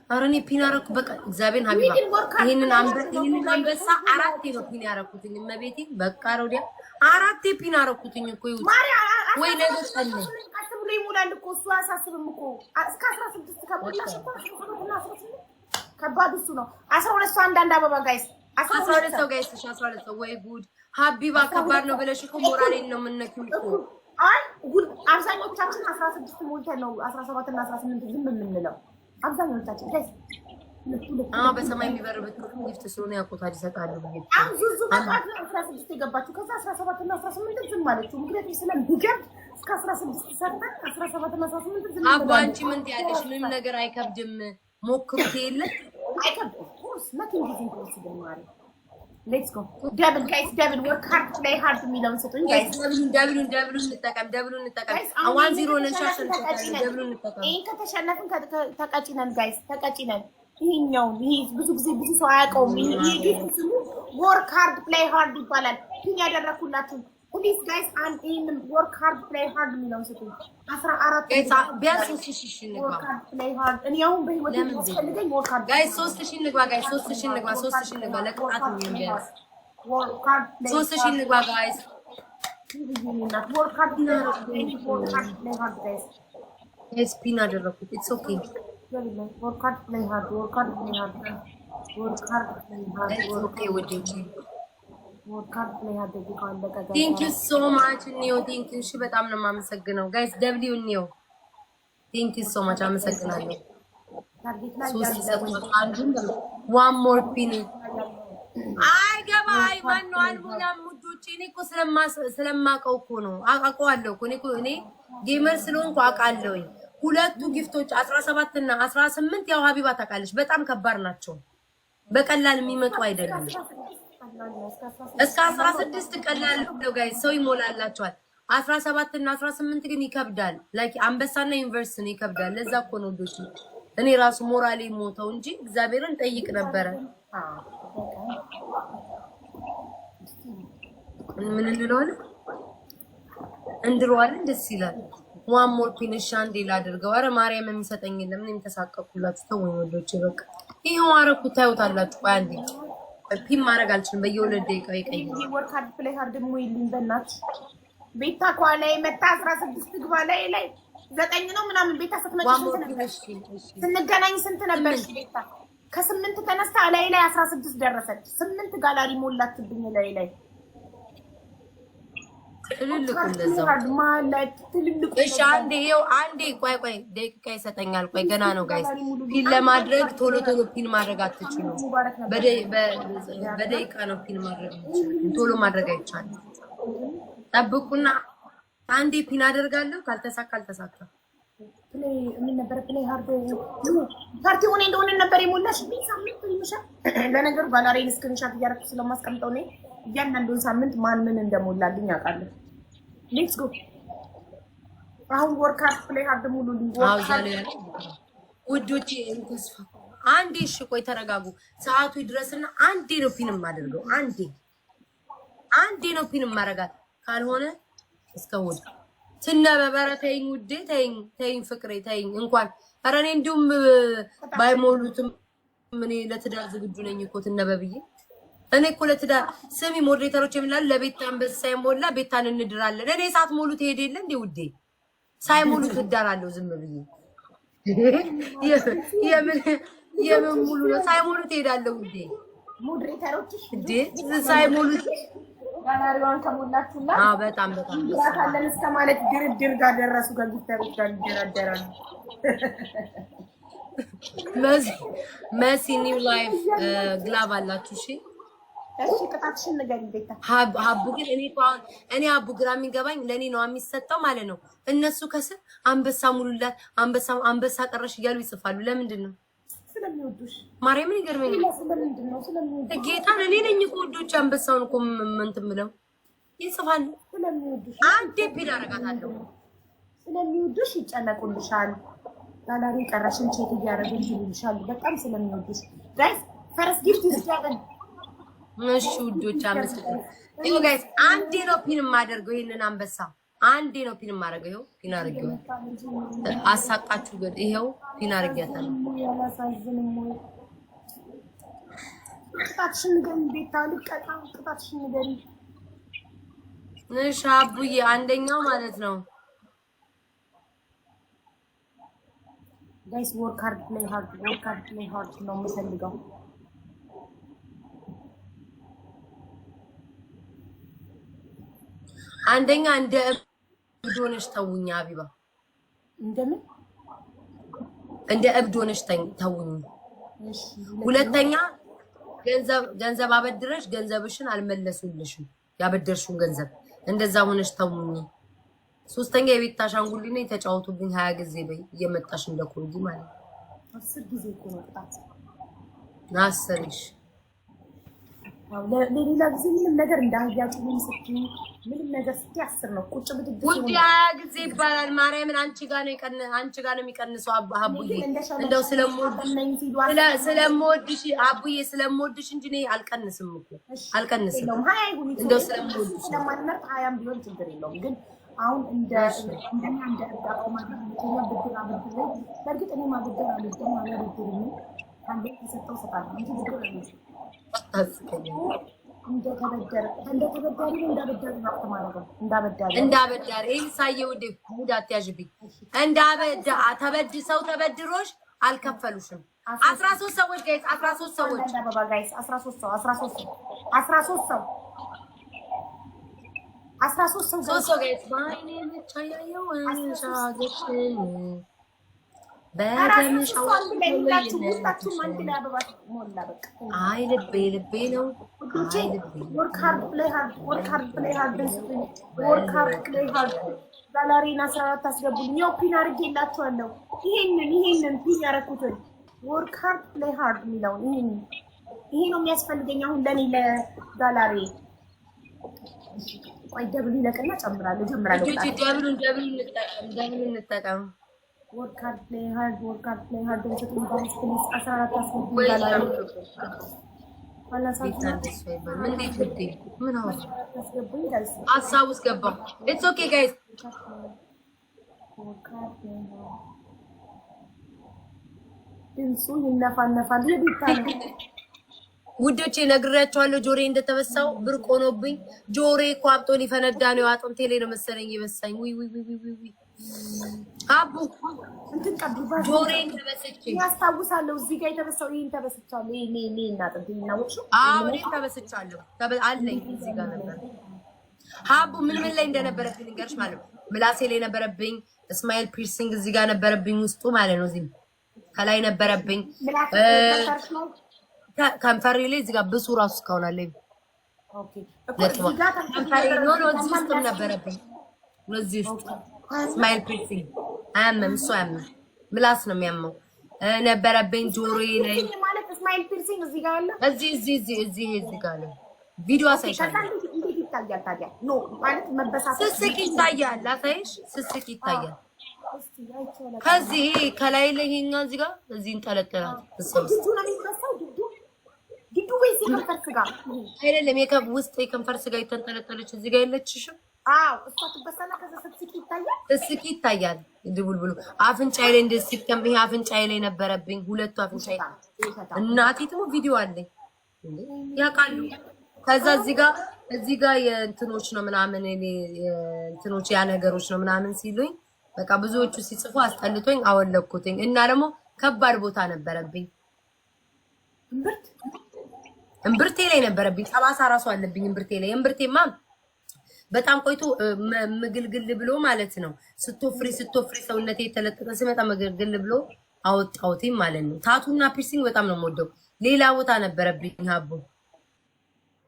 አረኔ ፒን አረኩ በቃ እግዚአብሔር ሀቢባ ይሄንን አንበሳ አራቴ ነው ፒን ያረኩትኝ መቤቴ በቃ ረውዲያ አራቴ ፒን አረኩትኝ እኮ ይሁን ወይ ነገር ሰለ አስቡ ላይ ሙላል እኮ እሱ አሳስብም እኮ እስከ 16 ከሞላሽ እኮ ከባድ እሱ ነው 12 ሰው አንዳንድ አበባ ጋይስ 12 ሰው ጋይስ 12 ሰው ወይ ጉድ ሀቢባ ከባድ ነው ብለሽ እኮ ሞራሌን ነው የምነኪው እኮ አይ ጉድ አብዛኞቻችን 16 ሞልተን ነው 17 እና 18 ዝም የምንለው አብዛኞቻችን ጋይስ በሰማይ የሚበርበት ጊፍት ስለሆነ ያቆታል ይሰጣሉ ብዬ ዙዙ በቃ 16 የገባችሁ ከዛ 17 እና 18 ዝም ማለችው ምክንያቱም ስለምትገብ እስከ 16 ሰርተን 17 እና 18 ዝም አባ አንቺ ምን ትያለሽ ምንም ነገር አይከብድም ሞክሩት የለ አይከብድም ኮርስ nothing is impossible ማሪ ሌትስ ጎ ደብል ጋይስ ደብል ወርክ ሃርድ ፕሌይ ሃርድ የሚለውን ሰጡኝ ጋይስ ደብሉን እንጠቀም 1-0 ነሻሽን ደብሉን እንጠቀም ይሄን ከተሸነፍን ተቀጭነን ጋይስ ተቀጭነን ይሄኛው ይሄ ብዙ ጊዜ ብዙ ሰው አያውቀውም ይሄ ጊፍት ስሙ ወርክ ሃርድ ፕሌይ ሃርድ ይባላል ፒን ያደረኩላችሁ ፕሊዝ ጋይስ አንድ ይሄን ወርክ ሃርድ ፕሌይ ሃርድ የሚለውን ሰጡኝ 14 ጋይስ ቢያንስ 3000 ንግባ ወርክ ሃርድ ፕሌይ ሃርድ እኔ አሁን በህይወት የሚፈልገኝ ወርክ ሃርድ ጋይስ 3000 ንግባ ጋይስ 3000 ንግባ ለቅጣት ነው ቢያንስ ወርክ ሃርድ 3000 ንግባ ጋይስ ወርክ ሃርድ ፕሌይ ሃርድ ጋይስ ስፒን አደረኩት ኢትስ ኦኬ work hard play hard work hard play hard work hard play hard work okay with you work hard play hard thank you so much ኒዮ thank you እሺ በጣም ነው የማመሰግነው guys w ኒዮ thank you so much አመሰግናለሁ one more pin አይገባይ ማነው አልቦላም ሙጆቼ እኔ እኮ ስለማቀው እኮ ነው አውቀዋለሁ እኮ እኔ ጌመር ስለሆንኩ አውቃለሁኝ ሁለቱ ጊፍቶች 17 እና 18 ያው ሀቢባ ታውቃለች በጣም ከባድ ናቸው በቀላል የሚመጡ አይደለም እስከ 16 ቀላል ነው ጋይስ ሰው ይሞላላቸዋል 17 እና 18 ግን ይከብዳል ላይክ አንበሳና ዩኒቨርስ ነው ይከብዳል ለዛ እኮ ነው ዶች እኔ ራሱ ሞራሌ ሞተው እንጂ እግዚአብሔርን ጠይቅ ነበር ምን እንለዋለን እንድሮዋለን ደስ ይላል ዋን ሞር ፒንሽ አንዴ ላድርገው አረ ማርያም የሚሰጠኝ የለም እኔም ተሳቀቁላችሁ ተወኝ ወዶቼ በቃ ይሄው አረኩ ታዩታላችሁ አንዴ ፒን ማድረግ አልችልም በየሁለት ደቂቃ ይቀይ ወርክ ሃርድ ፕሌይ ሃርድ ሙይልኝ በእናትሽ ቤታ ኳላይ መታ 16 ግባ ላይ 9 ነው ምናምን ቤታ ስትመጪ ስንገናኝ ስንት ነበር ቤታ ከ8 ተነስታ ላይ 16 ደረሰች 8 ጋላሪ ሞላችብኝ ላይ ትልልቁ እንደዛው እሺ አንዴ ይኸው አንዴ ቆይ ደቂቃ ይሰጠኛል ቆይ ገና ነው ጋይስ ፒን ለማድረግ ቶሎ ፒን ማድረግ አትችሉ በደቂቃ ነው ፒን ማድረግ ቶሎ ማድረግ አይቻልም ጠብቁና አንዴ ፒን አደርጋለሁ ካልተሳካ ፕሌይ ምን ነበር ፕሌይ ሃርድ ፓርቲ ሆነ እንደሆነ ነበር የሞላሽ ሳምንት ይመሻ ለነገሩ ባላሬን ስክሪንሻት እያደረኩ ስለማስቀምጠው ነው እያንዳንዱን ሳምንት ማን ምን እንደሞላልኝ አውቃለሁ ሌትስ ጎ አሁን ወርክ ሃርድ ፕሌይ ሃርድ ሙሉልኝ ውዶቼ ተስፋ አንዴ እሺ ቆይ ተረጋጉ ሰዓቱ ይድረስና አንዴ ነው ፒን የማደርገው አንዴ ነው ፒን የማረጋት ካልሆነ እስከወድ ትነበበረ ተይኝ ውዴ ተይኝ ፍቅሬ ተይኝ እንኳን ኧረ እኔ እንዲሁም ባይሞሉትም ምን ለትዳር ዝግጁ ነኝ እኮ ትነበብዬ እኔ እኮ ለትዳር ስሚ ሞዴሬተሮች የሚላል ለቤት አንበሳ ይሞላ ቤታን እንድራለን እኔ ሰዓት ሞሉ ትሄድ የለ እንዴ ውዴ ሳይሞሉ ትዳራለሁ ዝም ብዬ የምን ሙሉ ነው ሳይሞሉ ትሄዳለሁ ውዴ ሞዴሬተሮች እንዴ ሳይሞሉ ጋላሪዋን ከሞላችሁላ በጣም ያካለን እስከ ማለት ድርድር ጋር ደረሱ ከጊፍተሮች ጋር ይደራደራሉ መሲ ኒው ላይፍ ግላብ አላችሁ እሺ እሺ ቅጣትሽን ንገሪኝ ቤታ ሀቡ ግን እኔ ሀቡ ግራ የሚገባኝ ለኔ ነው የሚሰጠው ማለት ነው እነሱ ከስር አንበሳ ሙሉላት አንበሳ ቀረሽ እያሉ ይጽፋሉ ለምንድን ነው ስለሚወዱሽ ማርያምን ይገርመኝ ስለምንድን ነው ስለሚወዱሽ ጌታን እኔ ነኝ እኮ ወዶች አንበሳውን እኮ እንትን ብለው ይጽፋሉ ስለሚወዱሽ አንዴ ፒን አደርጋታለሁ ስለሚወዱሽ ይጨነቁልሻል ጋላሪ ቀረሽን ቼክ እያደረጉ ይልሻል በጣም ስለሚወዱሽ ጋይስ ፈረስ ጊፍት ይስጣለን እሺ ውዶች አመሰግናለሁ ጋይስ አንዴ ነው ፒን የማደርገው ይሄንን አንበሳ አንዴ ነው ፒን ማረገው ፒን አረገው አሳቃችሁ ግን ይሄው ፒን አረጋታለሁ ቅጣትሽን ንገሪኝ ቤታ ልቀጣ ቅጣትሽን ንገሪኝ እሺ አቡዬ አንደኛው ማለት ነው ጋይስ ወርክ ሃርድ ፕሌይ ሃርድ ነው የምፈልገው አንደኛ እንደ እብድ ሆነሽ ተውኝ አቢባ እንደምን እንደ እብድ ሆነሽ ተውኝ ሁለተኛ ገንዘብ አበድረሽ ገንዘብሽን አልመለሱልሽም ያበደርሽውን ገንዘብ እንደዛ ሆነሽ ተውኝ ሶስተኛ የቤት አሻንጉሊት ነው የተጫወቱብኝ 20 ጊዜ በይ እየመጣሽ እንደኮርጂ ማለት 10 ጊዜ እኮ ነው ቅጣት ናሰርሽ ለሌላ ጊዜ ምንም ነገር እንዳያችሁ ምንም ነገር ስትያስር ነው ቁጭ ብትድስ ነው ወዲያ ጊዜ ይባላል ማርያምን አንቺ ጋር ነው የሚቀንሰው አቡዬ እንደው ስለምወድሽ አቡዬ ስለምወድሽ እንጂ እኔ አልቀንስም እኮ አልቀንስም እንደው ስለምወድሽ ስለማንመርጥ 20 ቢሆን ችግር የለውም ግን አሁን እንደኛ እንደ እዳቆ ማለት ነው ብድር አበድሬ በርግጥ እኔ ማበደር አልወድም አልወድም አንዴ ተሰጠው ሰጣለሁ እንጂ ብድር አልወድም እንዳበዳሪ ይሳየው ደ ሙድ አትያዥብኝ ሰው ተበድሮሽ አልከፈሉሽም 13 ሰዎች ጋይስ 13 ሰዎች 13 ሰው ጋይስ ባይኔ ብቻ ያየው አንሻገሽ በደምሽ አይ ልቤ ነው ወርክ ሃርድ ፕሌይ ሃርድ ዛላሪና 14 አስገቡልኝ ያው ፒን አድርጌላችኋለሁ ይሄንን ፒን ያደረኩትን ወርክ ሃርድ ፕሌይ ሃርድ የሚለውን ይሄ ነው የሚያስፈልገኝ አሁን ለኔ ለዛላሪ ቆይ ደብሉ ለቀና ጨምራለሁ ደብሉ እንጠቀም work hard play hard don't you think guys please 14 አስገቡኝ ምን ሀሳብ ውስጥ ገባ it's okay guys ድምፁ ይነፋነፋል ይብታል ውዶቼ ነግሬያቸዋለሁ ጆሬ እንደተበሳው ብርቅ ሆኖብኝ ጆሬ እኮ አብጦ ሊፈነዳ ነው አጥንቴ ላይ ነው መሰለኝ ይበሳኝ ውይ አቡ እንትን ቀብባ ጆሬ ተበስቼ ያስታውሳለሁ እዚህ ጋር የተበሳው ይሄን ተበስቻለሁ ይሄ እና ጥንት ነው እኔ ተበስቻለሁ አለኝ እዚህ ጋር ነበር አቡ ምን ላይ እንደነበረብኝ ልንገርሽ ማለት ምላሴ ላይ ነበረብኝ ስማይል ፒርሲንግ እዚህ ጋር ነበረብኝ ውስጡ ማለት ነው እዚህ ከላይ ነበረብኝ ከንፈሬ ላይ እዚህ ጋር ብሱ ራሱ እስካሁን አለኝ ኦኬ እዚህ ጋር ከንፈሬ ነው እዚህ ውስጥ ነበረብኝ እዚህ ውስጥ ስማይል ፒርሲንግ አያመም እሱ አያመም ምላስ ነው የሚያመው ነበረብኝ ጆሮዬ ላይ ማለት ስማይል ፒርሲንግ እዚህ ጋር አለ እዚህ ጋር አለ ቪዲዮ አሳይሻለሁ እንዴት ይታያል ታዲያ ኖ ማለት መበሳሰት ስስቅ ይታያል አሳይሽ ስስቅ ይታያል ከዚህ ከላይ ላይ ይሄኛ እዚህ ጋር እዚህ እንጠለጠላል ዲዱ ወይስ የከንፈር ስጋ አይደለም ውስጥ የከንፈር ስጋ የተንጠለጠለች እዚህ ጋር የለችሽም አዎ እሷ ትበሳና ከዛ ስስቅ ይታያል ድቡልቡሉ አፍንጫዬ ላይ እንደዚህ ሲከም ይሄ አፍንጫዬ ላይ ነበረብኝ ሁለቱ አፍንጫዬ እናቴ ደግሞ ቪዲዮ አለኝ ያውቃሉ ከዛ እዚህ ጋር የእንትኖች ነው ምናምን እንትኖች ያ ነገሮች ነው ምናምን ሲሉኝ በቃ ብዙዎቹ ሲጽፉ አስጠልቶኝ አወለኩትኝ እና ደግሞ ከባድ ቦታ ነበረብኝ እምብርቴ ላይ ነበረብኝ ጠባሳ ራሱ አለብኝ እምብርቴ ላይ እምብርቴማ በጣም ቆይቶ ምግልግል ብሎ ማለት ነው ስትወፍሪ ሰውነቴ የተለጠጠ ሲመጣ ምግልግል ብሎ አወጣውትኝ ማለት ነው ታቱና ፒርሲንግ በጣም ነው የምወደው ሌላ ቦታ ነበረብኝ ሀቡ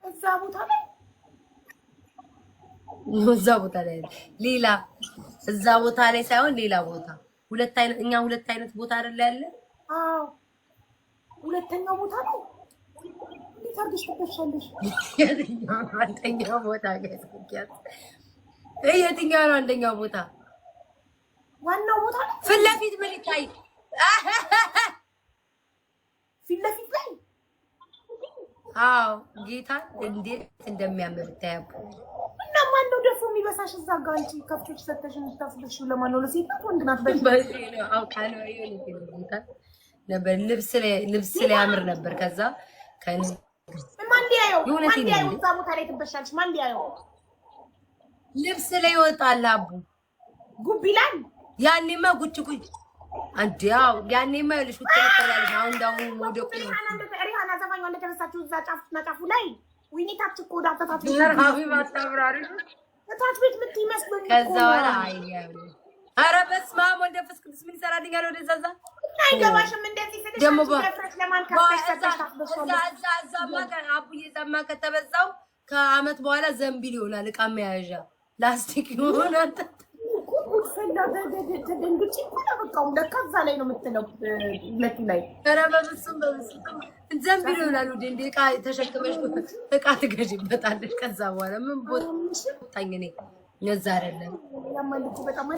እዛ ቦታ ላይ ሌላ እዛ ቦታ ላይ ሳይሆን ሌላ ቦታ ሁለት አይነት ቦታ አይደል ያለ አዎ ሁለተኛው ቦታ ነው ታርግሽ ተከሻለሽ አንደኛው ቦታ ገስኪያት የትኛው ነው አንደኛው ቦታ ዋናው ቦታ ፊት ለፊት ምን ይታይ ፊት ለፊት ላይ አዎ ጌታ እንዴት እንደሚያምር ታያው እና ማን ነው ደፎ የሚበ የሚበሳሽ እዛ ጋር አንቺ ከፍቶች ሰተሽ የምታስበሽው ለማን ነው? ለሴት ነው ወንድ ናት? ነበር ልብስ ላይ ያምር ነበር። ከዛ ማን ሊያየው እዛ ቦታ ላይ ትበሻለሽ? ማን ሊያየው? ልብስ ላይ ይወጣል አቡ ጉብ ይላል። ያኔማ ጉጭ አንዲያው ያኔማ ይልሽ ወጥተራል። አሁን ዳው ወደቁ ሪሃና ዘፋኝ ወንደ ተነሳችሁ እዛ ጫፉ ላይ ዊኒታች እኮ ዳተታት ሀቢባ ታብራሪ ታች ቤት ምትይመስሉኝ። ከዛ ወራ አይያው ኧረ በስመ አብ ወልድ መንፈስ ቅዱስ ምን ይሰራልኛል? ወደዛ አይገባሽም። እንደዚህ ስለሽ ፍረሽ ለማን ከፍተሽ እዛማ አቡዬ ዘማ ከተበዛው ከአመት በኋላ ዘንቢል ይሆናል። እቃ መያዣ ላስቲክ ይሆናል። ተደንግጬ እኮ ነው በቃ ለካ እዛ ላይ ነው የምትለው ሁለቱ ላይ። ኧረ በፍፁም ዘንቢል ይሆናል። እንደ እቃ ተሸክመሽ እቃ ትገዢበታለሽ። ከዛ በኋላ ምን ቦታኝ እኔ እዛ አይደለም።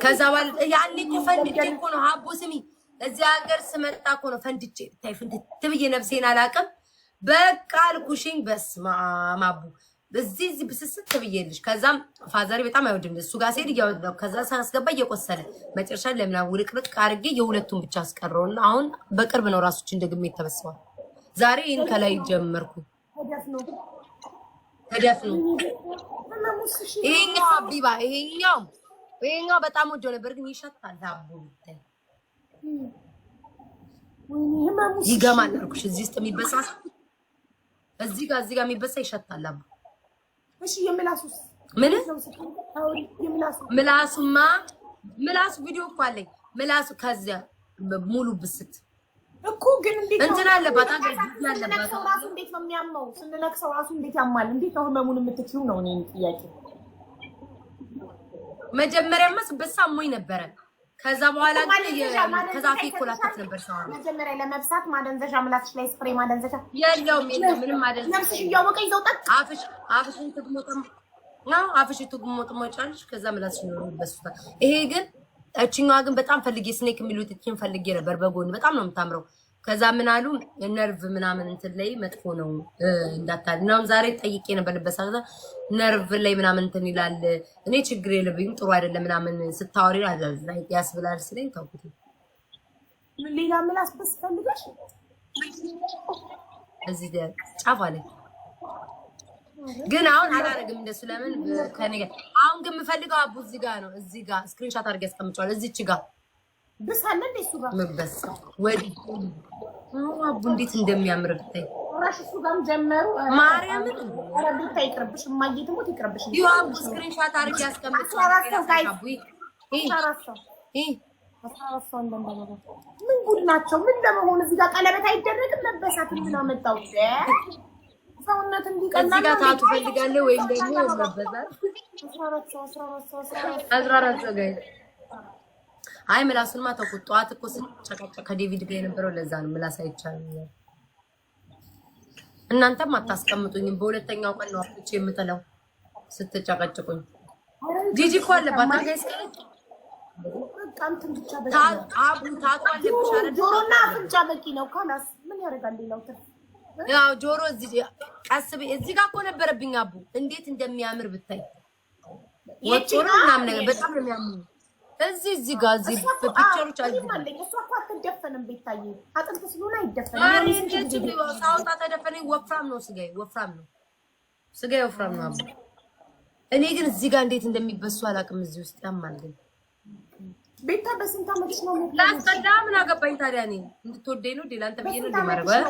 ከዛ በኋላ ያኔ እኮ ፈንድቼ እኮ ነው ሀቦ ስሚ፣ እዚህ ሀገር ስመጣ እኮ ነው ፈንድቼ ታይ ፍንድት ብዬ ነፍሴን አላውቅም። በቃ አልኩሽኝ። በስመ አብ አቡ እዚህ ብስስት ብዬልሽ። ከዛም ፋዘሬ በጣም አይወድም እሱ ጋር ሲሄድ እያወጣው ከዛ ሳስገባ እየቆሰለ መጨረሻ ለምን ውልቅልቅ አድርጌ የሁለቱን ብቻ አስቀረውና አሁን በቅርብ ነው ራሶችን ደግሜ ተበስዋል። ዛሬ ይሄን ከላይ ጀመርኩ። ተደፍኑ ይሄኛው አቢባ ይሄኛው በጣም ወዶ ነበር ግን ይሸታል። አቡ ታይ ይገማል አልኩሽ። እዚህ ውስጥ የሚበሳ እዚህ ጋር የሚበሳ ይሸታል አቡ። እሺ የምላሱስ ምን የምላሱማ ምላሱ ቪዲዮ እኮ አለኝ። ምላሱ ከዚያ ሙሉ ብስት እኮ ግን እንዴት እንትን አለባት ያለባት ራሱ እንዴት ነው የሚያመው? ስንነክሰው ራሱ እንዴት ያማል? እንዴት ነው ህመሙን የምትችይው ነው እኔ ጥያቄ። መጀመሪያማ ስበሳ አሞኝ ነበረ። ከዛ በኋላ ግን ከዛፊ ኮላታት ነበር ሰው መጀመሪያ ለመብሳት ማደንዘዣ ምላስሽ ላይ ስፕሬይ ማደንዘዣ የለውም ምንም ማደንዘዣ ነፍስሽ እያወቀ ይዘው ጠጥ አፍሽን ትግሞጥም ነው አፍሽን ትግሞጥም ወጫልሽ። ከዛ ምላስሽ ነው በሱታ። ይሄ ግን እቺኛዋ ግን በጣም ፈልጌ ስኔክ የሚሉት እቺን ፈልጌ ነበር በጎን በጣም ነው የምታምረው። ከዛ ምን አሉ ነርቭ ምናምን እንትን ላይ መጥፎ ነው እንዳታል ነው። ዛሬ ጠይቄ ነበር በሳዛ ነርቭ ላይ ምናምን እንትን ይላል። እኔ ችግር የለብኝም ጥሩ አይደለም ምናምን ስታወሪ ላይ ያስብላል ስለኝ ታውቁት። ሌላ ምላስ በስ ፈልገሽ እዚህ ጫፍ አለ ግን አሁን አላረግም እንደሱ። ለምን ከኔ ጋር አሁን ግን የምፈልገው አቡ እዚህ ጋር ነው። እዚህ ጋር ስክሪንሾት አድርጌ አስቀምጫለሁ። እዚች ጋር ብሳለ እንደሱ ጋር ምበስ ወዲ አቡ እንዴት እንደሚያምር ብታይ። ራሽ እሱ ጋርም ጀመሩ ማርያም አረብታ ይቅርብሽ ማግኘት ሞት ይቅርብሽ። ይኸው አቡ ስክሪንሾት አድርጌ አስቀምጫለሁ። ምን ጉድ ናቸው? ምን ለመሆን እዚህ ጋር ቀለበት አይደረግም? መበሳት ምን አመጣው? ሰውነት እንዲቀና እዚህ ጋር ታቱ ፈልጋለሁ ወይም ደግሞ መበዛት 14 ጋር አይ ምላሱንማ ተቆጣጣት እኮ ስጨቀጨ ከዴቪድ ጋር የነበረው ለዛ ነው ምላስ አይቻልም። እናንተም አታስቀምጡኝም። በሁለተኛው ቀን ነው አፍቼ የምጥለው ስትጨቀጭቁኝ። ጂጂ እኮ አለባት ጋይስ በቃንትን ብቻ ታቱ አለብሽ አረ ጆሮና አፍንጫ በቂ ነው። ካላስ ምን ያደርጋል ሌላው? ያው ጆሮ እዚህ ቀስብ እዚህ ጋር እኮ ነበረብኝ አቡ እንዴት እንደሚያምር ብታይ። ወጥሮ ምናምን ነገር በጣም ነው የሚያምር። እዚህ ጋር እዚህ ፒክቸሮች አሉ። እሷ እኮ አትደፈንም ቤታዬ፣ አጥንት ስለሆነ አይደፈንም። አሬ እንዴት ነው ሳውጣ ተደፈነ። ወፍራም ነው ስጋዬ፣ ስጋዬ ወፍራም ነው አቡ። እኔ ግን እዚህ ጋር እንዴት እንደሚበሱ አላውቅም። እዚህ ውስጥ ያማል ግን ቤታ በስንት አመትሽ ነው? ላስቀዳ ምን አገባኝ ታዲያ? እኔ እንድትወደኝ ነው ዴላንተ ብዬ ነው እንደማረጋው